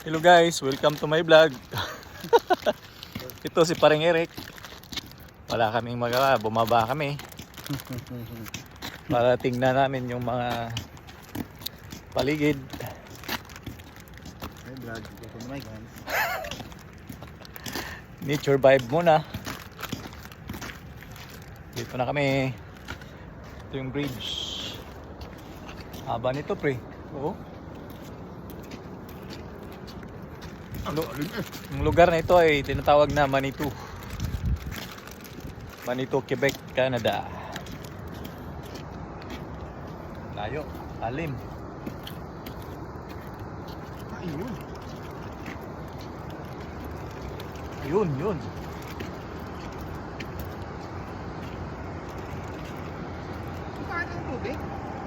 Hello guys, welcome to my vlog. Ito si Paring Eric. Wala kaming magawa, bumaba kami para tingnan namin yung mga paligid. Hey vlog, ito na my guys. Nature vibe muna. Dito na kami. Ito yung bridge. Haba nito pre. Oo. Yung lugar na ito ay tinatawag na Manitou. Manitou, Quebec, Canada. Layo, alim. Ayun. Yun. Saan ang tubig?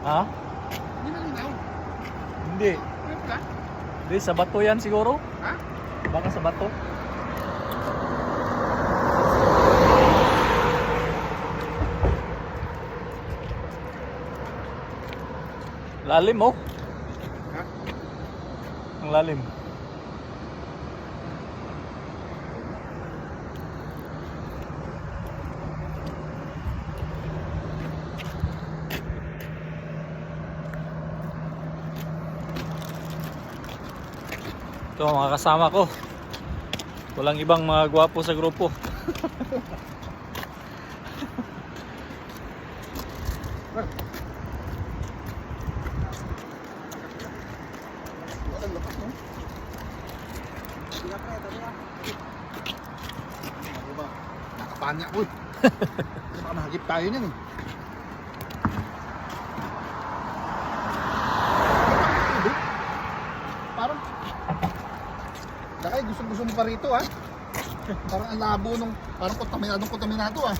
Ha? Hindi malinaw. Hindi. Ano pala? Hindi, sa bato yan siguro. Ha? Baka sa bato. Lalim oh. Ha? Ang lalim. Ito mga kasama ko. Walang ibang mga gwapo sa grupo. Ang lakas no? Tira pa, tira. Ano ba? Nakapanya, uy. Baka mahagip tayo niyan eh. Parang Dakay, gusto mo pa rito ah. Parang ang labo nung parang kontaminado ah.